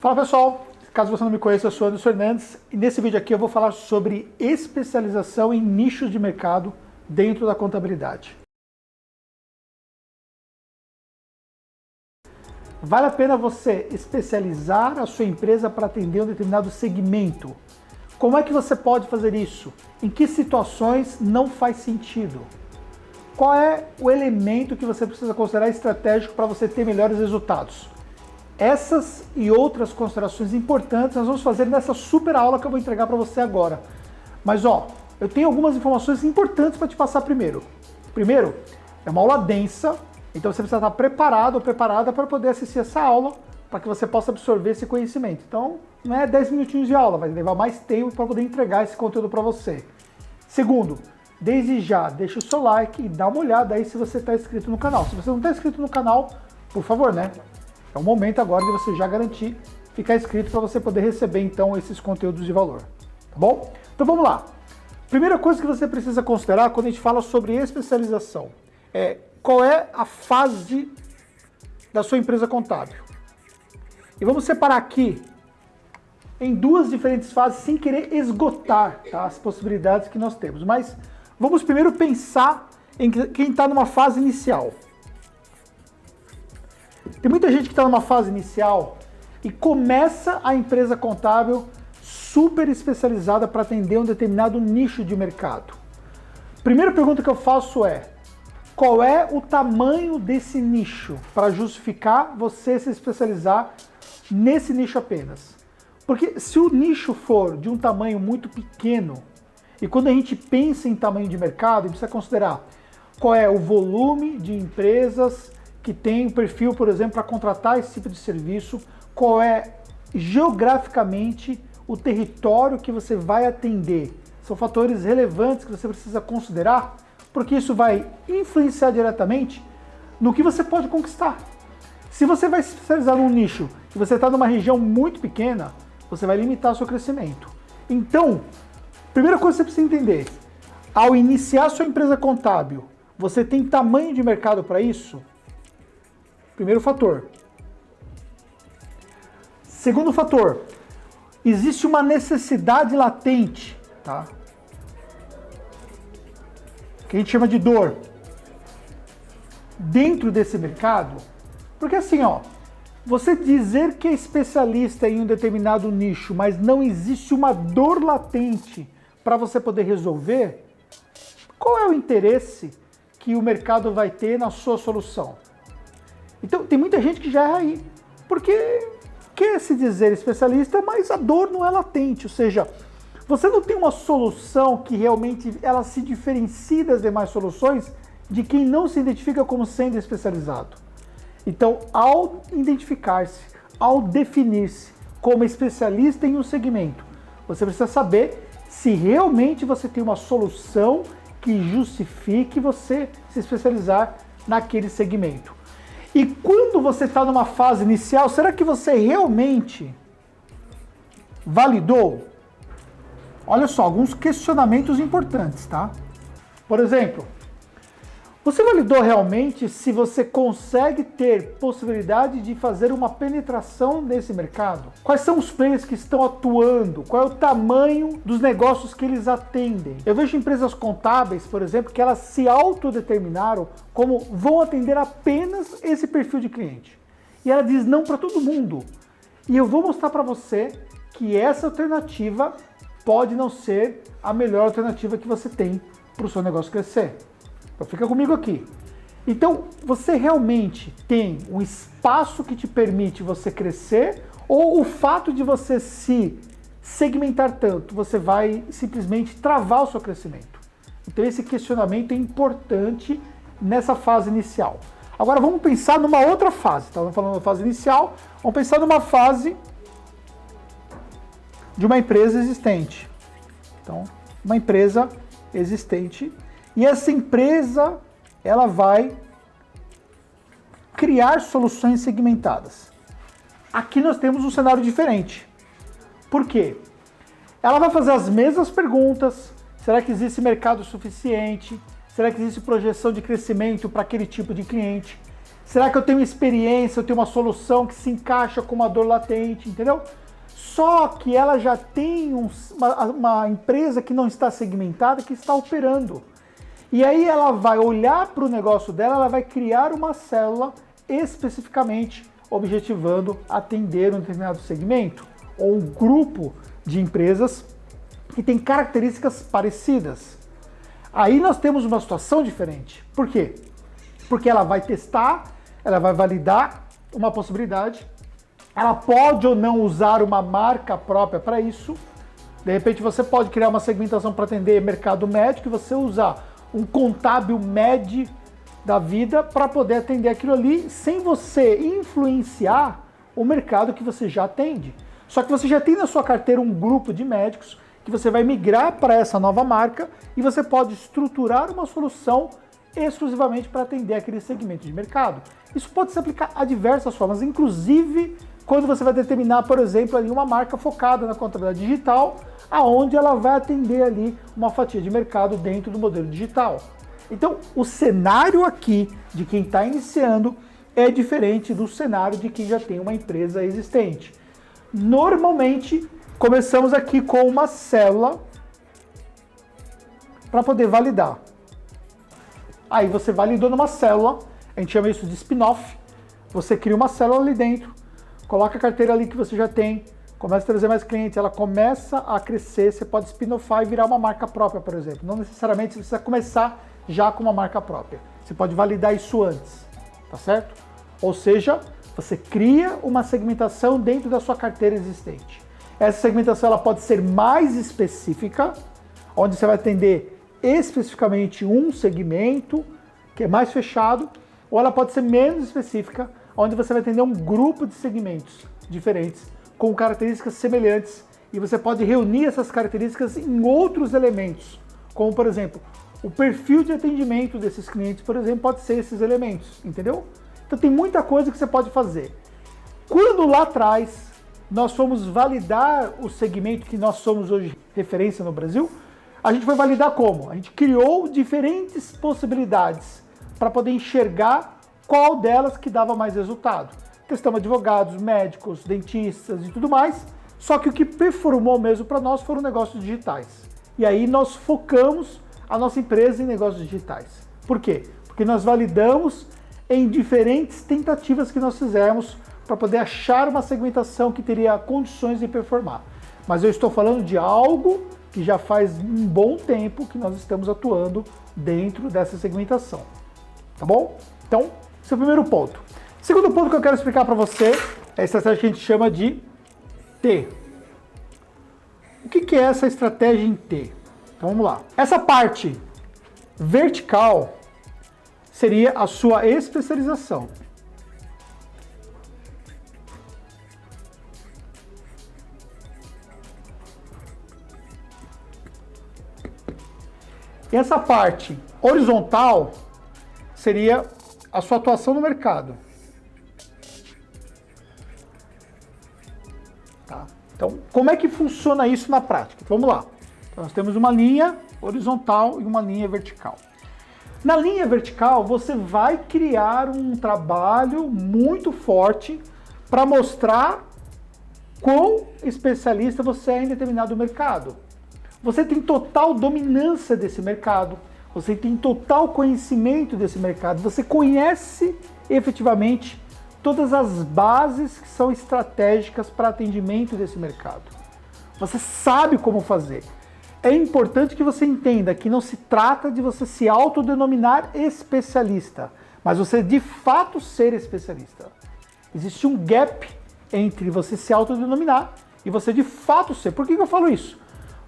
Fala pessoal, caso você não me conheça, eu sou Anderson Fernandes e nesse vídeo aqui eu vou falar sobre especialização em nichos de mercado dentro da contabilidade. Vale a pena você especializar a sua empresa para atender um determinado segmento? Como é que você pode fazer isso? Em que situações não faz sentido? Qual é o elemento que você precisa considerar estratégico para você ter melhores resultados? Essas e outras considerações importantes nós vamos fazer nessa super aula que eu vou entregar para você agora. Mas eu tenho algumas informações importantes para te passar primeiro. Primeiro, é uma aula densa, então você precisa estar preparado ou preparada para poder assistir essa aula, para que você possa absorver esse conhecimento. Então, não é 10 minutinhos de aula, vai levar mais tempo para poder entregar esse conteúdo para você. Segundo, desde já, deixa o seu like e dá uma olhada aí se você está inscrito no canal. Se você não está inscrito no canal, por favor, né? É o momento agora de você já garantir ficar inscrito para você poder receber então esses conteúdos de valor, tá bom? Então vamos lá. Primeira coisa que você precisa considerar quando a gente fala sobre especialização é qual é a fase da sua empresa contábil. E vamos separar aqui em duas diferentes fases sem querer esgotar, tá, as possibilidades que nós temos. Mas vamos primeiro pensar em quem está numa fase inicial. Tem muita gente que está numa fase inicial e começa a empresa contábil super especializada para atender um determinado nicho de mercado. Primeira pergunta que eu faço é: qual é o tamanho desse nicho para justificar você se especializar nesse nicho apenas? Porque se o nicho for de um tamanho muito pequeno, e quando a gente pensa em tamanho de mercado, a gente precisa considerar qual é o volume de empresas que tem um perfil, por exemplo, para contratar esse tipo de serviço, qual é geograficamente o território que você vai atender. São fatores relevantes que você precisa considerar, porque isso vai influenciar diretamente no que você pode conquistar. Se você vai se especializar num nicho e você está numa região muito pequena, você vai limitar o seu crescimento. Então, primeira coisa que você precisa entender, ao iniciar sua empresa contábil, você tem tamanho de mercado para isso? Primeiro fator. Segundo fator, existe uma necessidade latente, tá? Que a gente chama de dor dentro desse mercado. Porque assim, você dizer que é especialista em um determinado nicho, mas não existe uma dor latente para você poder resolver, qual é o interesse que o mercado vai ter na sua solução? Então, tem muita gente que já erra aí, porque quer se dizer especialista, mas a dor não é latente, ou seja, você não tem uma solução que realmente ela se diferencie das demais soluções de quem não se identifica como sendo especializado. Então, ao identificar-se, ao definir-se como especialista em um segmento, você precisa saber se realmente você tem uma solução que justifique você se especializar naquele segmento. E quando você está numa fase inicial, será que você realmente validou? Olha só, alguns questionamentos importantes, tá? Por exemplo, você validou realmente se você consegue ter possibilidade de fazer uma penetração nesse mercado? Quais são os players que estão atuando? Qual é o tamanho dos negócios que eles atendem? Eu vejo empresas contábeis, por exemplo, que elas se autodeterminaram como vão atender apenas esse perfil de cliente. E ela diz não para todo mundo. E eu vou mostrar para você que essa alternativa pode não ser a melhor alternativa que você tem para o seu negócio crescer. Então fica comigo aqui. Então, você realmente tem um espaço que te permite você crescer, ou o fato de você se segmentar tanto, você vai simplesmente travar o seu crescimento? Então esse questionamento é importante nessa fase inicial. Agora vamos pensar numa outra fase. Estamos falando da fase inicial, vamos pensar numa fase de uma empresa existente. Então, uma empresa existente. E essa empresa, ela vai criar soluções segmentadas. Aqui nós temos um cenário diferente. Por quê? Ela vai fazer as mesmas perguntas. Será que existe mercado suficiente? Será que existe projeção de crescimento para aquele tipo de cliente? Será que eu tenho experiência, eu tenho uma solução que se encaixa com uma dor latente, entendeu? Só que ela já tem uma empresa que não está segmentada, que está operando. E aí ela vai olhar para o negócio dela, ela vai criar uma célula especificamente objetivando atender um determinado segmento ou um grupo de empresas que tem características parecidas. Aí nós temos uma situação diferente. Por quê? Porque ela vai testar, ela vai validar uma possibilidade, ela pode ou não usar uma marca própria para isso. De repente você pode criar uma segmentação para atender mercado médico e você usar um contábil med da vida para poder atender aquilo ali sem você influenciar o mercado que você já atende. Só que você já tem na sua carteira um grupo de médicos que você vai migrar para essa nova marca e você pode estruturar uma solução exclusivamente para atender aquele segmento de mercado. Isso pode se aplicar a diversas formas, inclusive quando você vai determinar, por exemplo, ali uma marca focada na contabilidade digital, aonde ela vai atender ali uma fatia de mercado dentro do modelo digital. Então, o cenário aqui de quem está iniciando é diferente do cenário de quem já tem uma empresa existente. Normalmente, começamos aqui com uma célula para poder validar. Aí você validou numa célula, a gente chama isso de spin-off. Você cria uma célula ali dentro, coloca a carteira ali que você já tem, começa a trazer mais clientes, ela começa a crescer, você pode spin-offar e virar uma marca própria, por exemplo. Não necessariamente você precisa começar já com uma marca própria. Você pode validar isso antes, tá certo? Ou seja, você cria uma segmentação dentro da sua carteira existente. Essa segmentação ela pode ser mais específica, onde você vai atender especificamente um segmento, que é mais fechado, ou ela pode ser menos específica, onde você vai atender um grupo de segmentos diferentes, com características semelhantes, e você pode reunir essas características em outros elementos, como por exemplo, o perfil de atendimento desses clientes, por exemplo, pode ser esses elementos, entendeu? Então tem muita coisa que você pode fazer. Quando lá atrás nós fomos validar o segmento que nós somos hoje referência no Brasil, a gente foi validar como? A gente criou diferentes possibilidades para poder enxergar qual delas que dava mais resultado. Testamos advogados, médicos, dentistas e tudo mais, só que o que performou mesmo para nós foram negócios digitais. E aí nós focamos a nossa empresa em negócios digitais. Por quê? Porque nós validamos em diferentes tentativas que nós fizemos para poder achar uma segmentação que teria condições de performar. Mas eu estou falando de algo que já faz um bom tempo que nós estamos atuando dentro dessa segmentação. Tá bom? Então, esse é o primeiro ponto. Segundo ponto que eu quero explicar para você é a estratégia que a gente chama de T. O que é essa estratégia em T? Então vamos lá. Essa parte vertical seria a sua especialização. E essa parte horizontal seria a sua atuação no mercado. Tá? Então, como é que funciona isso na prática? Vamos lá. Então, nós temos uma linha horizontal e uma linha vertical. Na linha vertical, você vai criar um trabalho muito forte para mostrar quão especialista você é em determinado mercado. Você tem total dominância desse mercado, você tem total conhecimento desse mercado, você conhece efetivamente todas as bases que são estratégicas para atendimento desse mercado. Você sabe como fazer. É importante que você entenda que não se trata de você se autodenominar especialista, mas você de fato ser especialista. Existe um gap entre você se autodenominar e você de fato ser. Por que eu falo isso?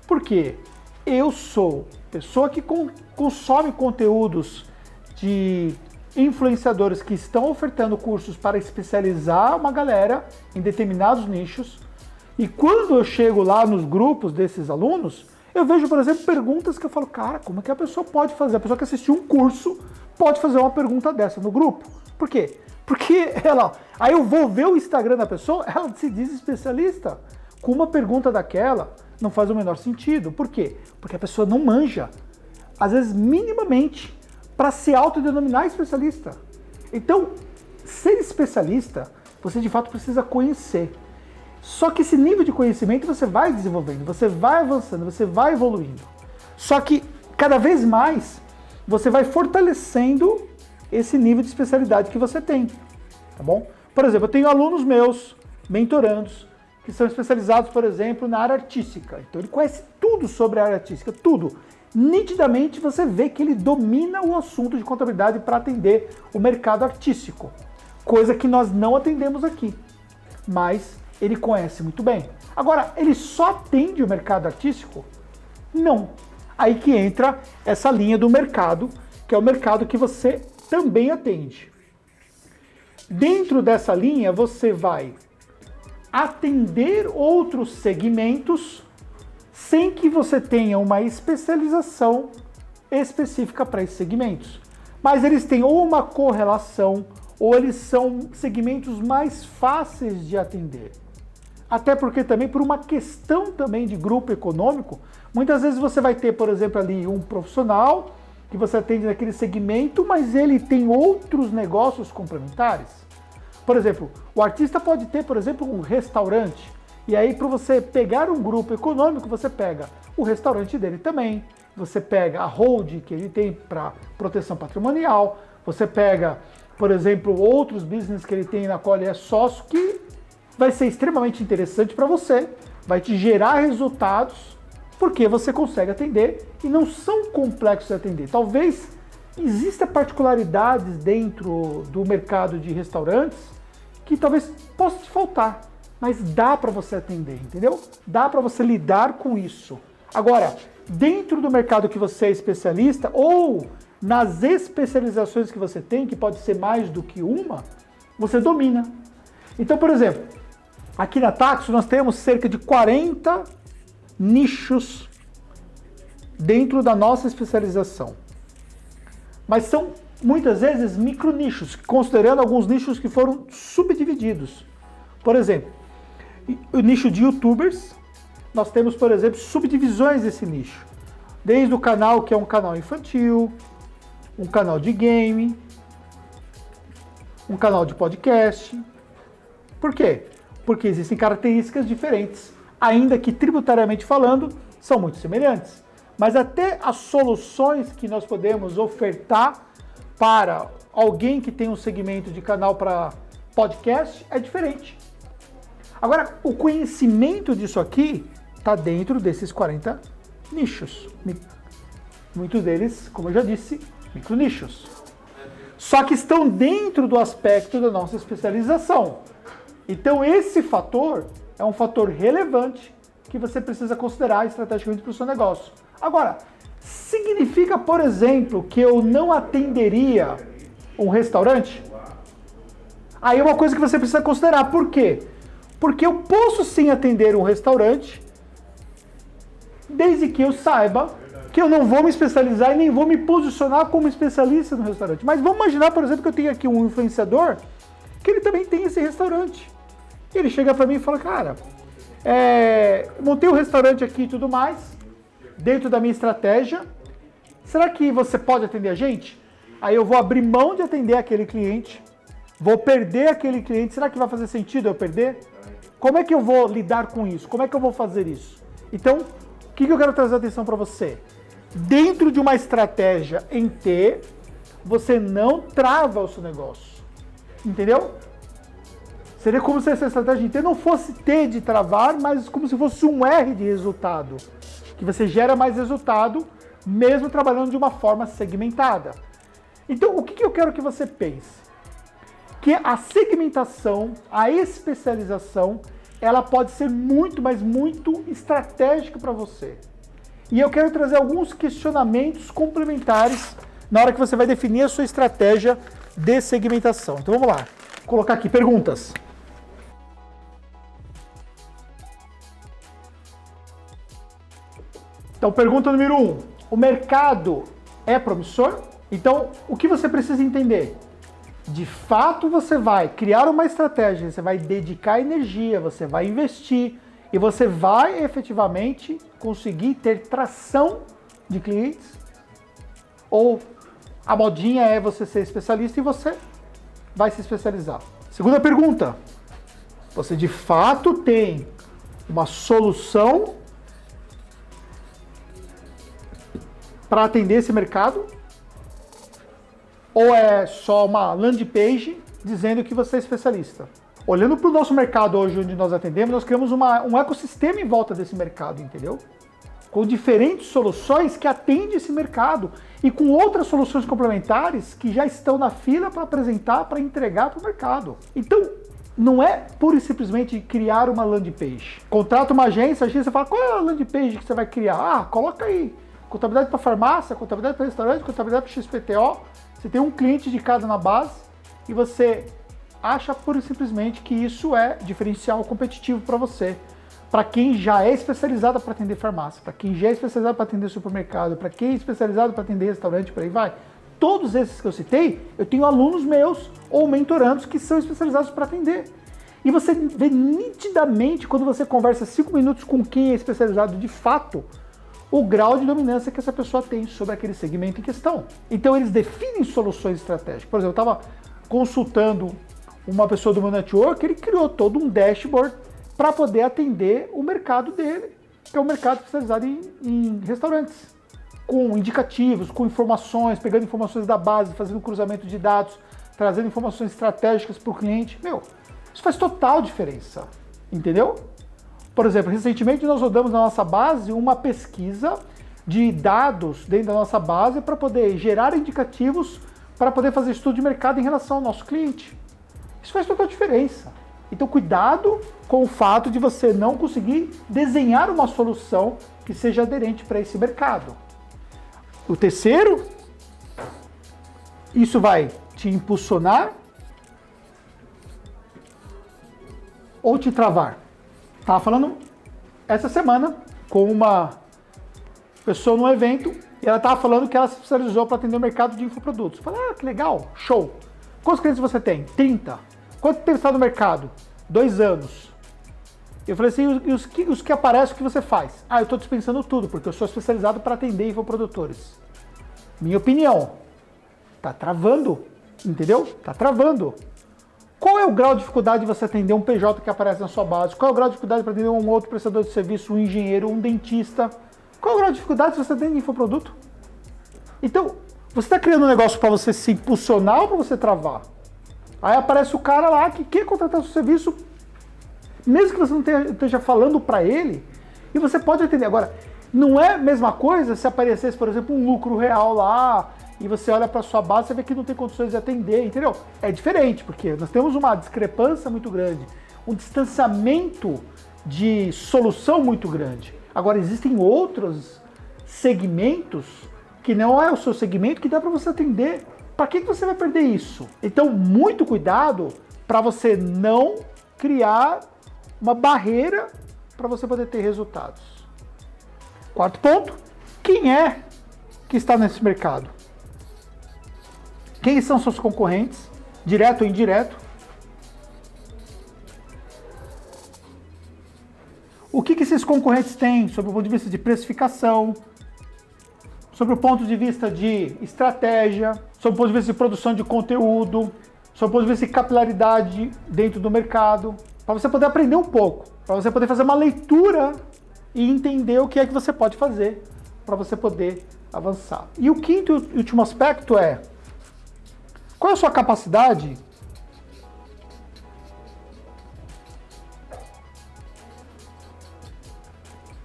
Porque eu sou pessoa que consome conteúdos de influenciadores que estão ofertando cursos para especializar uma galera em determinados nichos. E quando eu chego lá nos grupos desses alunos, eu vejo, por exemplo, perguntas que eu falo, cara, como é que a pessoa pode fazer? A pessoa que assistiu um curso pode fazer uma pergunta dessa no grupo. Por quê? Porque aí eu vou ver o Instagram da pessoa, ela se diz especialista. Com uma pergunta daquela, não faz o menor sentido. Por quê? Porque a pessoa não manja, às vezes minimamente, para se autodenominar especialista. Então, ser especialista, você de fato precisa conhecer. Só que esse nível de conhecimento você vai desenvolvendo, você vai avançando, você vai evoluindo. Só que cada vez mais você vai fortalecendo esse nível de especialidade que você tem, tá bom? Por exemplo, eu tenho alunos meus, mentorandos, que são especializados, por exemplo, na área artística. Então ele conhece tudo sobre a área artística, tudo. Nitidamente você vê que ele domina o assunto de contabilidade para atender o mercado artístico, coisa que nós não atendemos aqui, mas ele conhece muito bem. Agora, ele só atende o mercado artístico? Não. Aí que entra essa linha do mercado, que é o mercado que você também atende. Dentro dessa linha, você vai atender outros segmentos sem que você tenha uma especialização específica para esses segmentos. Mas eles têm ou uma correlação, ou eles são segmentos mais fáceis de atender. Até porque também por uma questão também de grupo econômico, muitas vezes você vai ter, por exemplo, ali um profissional que você atende naquele segmento, mas ele tem outros negócios complementares. Por exemplo, o artista pode ter, por exemplo, um restaurante, e aí para você pegar um grupo econômico, você pega o restaurante dele também, você pega a hold que ele tem para proteção patrimonial, você pega, por exemplo, outros business que ele tem na qual ele é sócio, que vai ser extremamente interessante para você, vai te gerar resultados, porque você consegue atender e não são complexos de atender. Talvez exista particularidades dentro do mercado de restaurantes que talvez possa te faltar, mas dá para você atender, entendeu? Dá para você lidar com isso. Agora, dentro do mercado que você é especialista ou nas especializações que você tem, que pode ser mais do que uma, você domina. Então, por exemplo, aqui na Taxo nós temos cerca de 40 nichos dentro da nossa especialização. Mas são muitas vezes micro nichos, considerando alguns nichos que foram subdivididos. Por exemplo, o nicho de YouTubers, nós temos, por exemplo, subdivisões desse nicho. Desde o canal que é um canal infantil, um canal de game, um canal de podcast. Por quê? Porque existem características diferentes, ainda que tributariamente falando, são muito semelhantes. Mas até as soluções que nós podemos ofertar para alguém que tem um segmento de canal para podcast é diferente. Agora, o conhecimento disso aqui está dentro desses 40 nichos. Muitos deles, como eu já disse, micronichos. Só que estão dentro do aspecto da nossa especialização. Então, esse fator é um fator relevante que você precisa considerar estrategicamente para o seu negócio. Agora, significa, por exemplo, que eu não atenderia um restaurante? Aí é uma coisa que você precisa considerar. Por quê? Porque eu posso sim atender um restaurante, desde que eu saiba que eu não vou me especializar e nem vou me posicionar como especialista no restaurante. Mas vamos imaginar, por exemplo, que eu tenho aqui um influenciador que ele também tem esse restaurante. Ele chega para mim e fala, cara, montei um restaurante aqui e tudo mais, dentro da minha estratégia, será que você pode atender a gente? Aí eu vou abrir mão de atender aquele cliente, vou perder aquele cliente, será que vai fazer sentido eu perder? Como é que eu vou lidar com isso? Como é que eu vou fazer isso? Então, o que eu quero trazer atenção para você? Dentro de uma estratégia em T, você não trava o seu negócio. Entendeu? Seria como se essa estratégia em T não fosse T de travar, mas como se fosse um R de resultado. Que você gera mais resultado, mesmo trabalhando de uma forma segmentada. Então, o que eu quero que você pense? Que a segmentação, a especialização, ela pode ser muito, mas muito estratégica para você. E eu quero trazer alguns questionamentos complementares na hora que você vai definir a sua estratégia de segmentação. Então vamos lá, vou colocar aqui perguntas. Então pergunta número 1, o mercado é promissor? Então o que você precisa entender? De fato você vai criar uma estratégia, você vai dedicar energia, você vai investir e você vai efetivamente conseguir ter tração de clientes? Ou a modinha é você ser especialista e você vai se especializar? Segunda pergunta, você de fato tem uma solução para atender esse mercado? Ou é só uma landing page dizendo que você é especialista? Olhando para o nosso mercado hoje, onde nós atendemos, nós criamos um ecossistema em volta desse mercado, entendeu? Com diferentes soluções que atendem esse mercado e com outras soluções complementares que já estão na fila para apresentar, para entregar para o mercado. Então, não é pura e simplesmente criar uma landing page. Contrata uma agência, a agência fala, qual é a landing page que você vai criar? Ah, coloca aí, contabilidade para farmácia, contabilidade para restaurante, contabilidade para XPTO. Você tem um cliente de cada na base e você acha pura e simplesmente que isso é diferencial competitivo para você. Para quem já é especializado para atender farmácia, para quem já é especializado para atender supermercado, para quem é especializado para atender restaurante, por aí vai. Todos esses que eu citei, eu tenho alunos meus ou mentorandos que são especializados para atender. E você vê nitidamente, quando você conversa 5 minutos com quem é especializado de fato, o grau de dominância que essa pessoa tem sobre aquele segmento em questão. Então eles definem soluções estratégicas. Por exemplo, eu estava consultando uma pessoa do meu network, ele criou todo um dashboard para poder atender o mercado dele, que é o mercado especializado em restaurantes, com indicativos, com informações, pegando informações da base, fazendo cruzamento de dados, trazendo informações estratégicas para o cliente. Meu, isso faz total diferença, entendeu? Por exemplo, recentemente nós rodamos na nossa base uma pesquisa de dados dentro da nossa base para poder gerar indicativos para poder fazer estudo de mercado em relação ao nosso cliente. Isso faz total diferença. Então, cuidado com o fato de você não conseguir desenhar uma solução que seja aderente para esse mercado. O terceiro, isso vai te impulsionar ou te travar. Estava falando essa semana com uma pessoa num evento e ela estava falando que ela se especializou para atender o mercado de infoprodutos. Eu falei, que legal, show. Quantos clientes você tem? 30. Quanto tempo está no mercado? 2 anos. Eu falei assim, e os que aparecem, o que você faz? Eu estou dispensando tudo, porque eu sou especializado para atender infoprodutores. Minha opinião, tá travando, entendeu? Tá travando. Qual é o grau de dificuldade de você atender um PJ que aparece na sua base? Qual é o grau de dificuldade para atender um outro prestador de serviço, um engenheiro, um dentista? Qual é o grau de dificuldade se você atende infoproduto? Então, você está criando um negócio para você se impulsionar ou para você travar? Aí aparece o cara lá que quer contratar seu serviço, mesmo que você não esteja falando para ele, e você pode atender. Agora, não é a mesma coisa se aparecesse, por exemplo, um lucro real lá, e você olha para sua base e vê que não tem condições de atender, entendeu? É diferente, porque nós temos uma discrepância muito grande, um distanciamento de solução muito grande. Agora, existem outros segmentos que não é o seu segmento que dá para você atender. Para que você vai perder isso? Então, muito cuidado para você não criar uma barreira para você poder ter resultados. Quarto ponto, quem é que está nesse mercado? Quem são seus concorrentes, direto ou indireto? O que esses concorrentes têm sob o ponto de vista de precificação, sobre o ponto de vista de estratégia, sobre o ponto de vista de produção de conteúdo, sobre o ponto de vista de capilaridade dentro do mercado, para você poder aprender um pouco, para você poder fazer uma leitura e entender o que é que você pode fazer para você poder avançar. E o quinto e último aspecto é, qual é a sua capacidade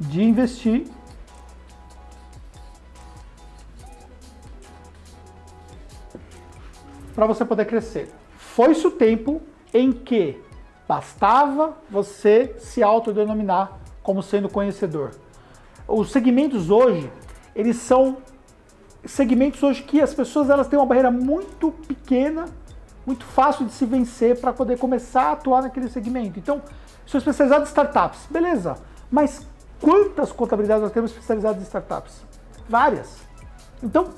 de investir para você poder crescer? Foi-se o tempo em que bastava você se autodenominar como sendo conhecedor. Os segmentos hoje, eles são segmentos hoje que as pessoas elas têm uma barreira muito pequena, muito fácil de se vencer para poder começar a atuar naquele segmento. Então, sou especializado em startups, beleza, mas quantas contabilidades nós temos especializadas em startups? Várias. Então,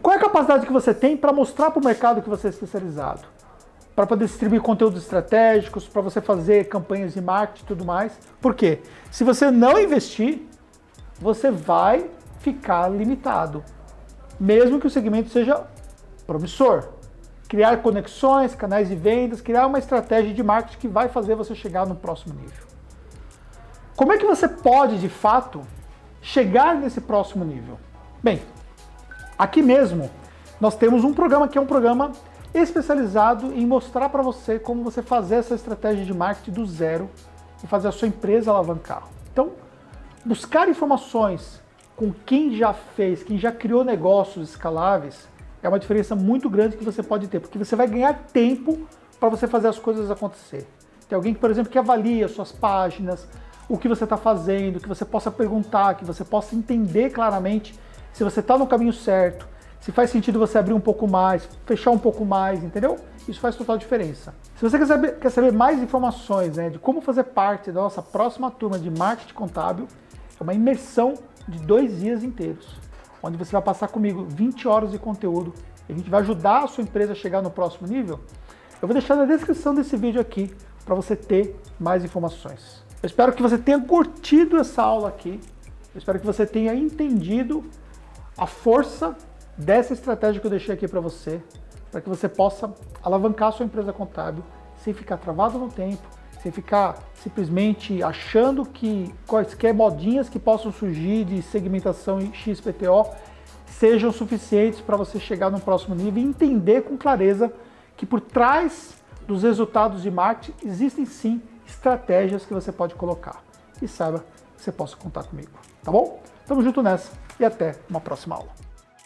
qual é a capacidade que você tem para mostrar para o mercado que você é especializado? Para poder distribuir conteúdos estratégicos, para você fazer campanhas de marketing e tudo mais. Por quê? Se você não investir, você vai ficar limitado. Mesmo que o segmento seja promissor. criar conexões, canais de vendas, criar uma estratégia de marketing que vai fazer você chegar no próximo nível. Como é que você pode, de fato, chegar nesse próximo nível? Bem, aqui mesmo nós temos um programa que é um programa especializado em mostrar para você como você fazer essa estratégia de marketing do zero e fazer a sua empresa alavancar. Então, buscar informações com quem já fez, quem já criou negócios escaláveis, é uma diferença muito grande que você pode ter, porque você vai ganhar tempo para você fazer as coisas acontecer. Tem alguém que, por exemplo, que avalia suas páginas, o que você está fazendo, que você possa perguntar, que você possa entender claramente se você está no caminho certo, se faz sentido você abrir um pouco mais, fechar um pouco mais, entendeu? Isso faz total diferença. Se você quer saber mais informações, de como fazer parte da nossa próxima turma de marketing contábil, é uma imersão de 2 dias inteiros, onde você vai passar comigo 20 horas de conteúdo e a gente vai ajudar a sua empresa a chegar no próximo nível. Eu vou deixar na descrição desse vídeo aqui para você ter mais informações. Eu espero que você tenha curtido essa aula aqui, eu espero que você tenha entendido a força dessa estratégia que eu deixei aqui para você, para que você possa alavancar a sua empresa contábil sem ficar travado no tempo, sem ficar simplesmente achando que quaisquer modinhas que possam surgir de segmentação em XPTO sejam suficientes para você chegar no próximo nível e entender com clareza que por trás dos resultados de marketing existem sim estratégias que você pode colocar. E saiba que você possa contar comigo, tá bom? Tamo junto nessa e até uma próxima aula.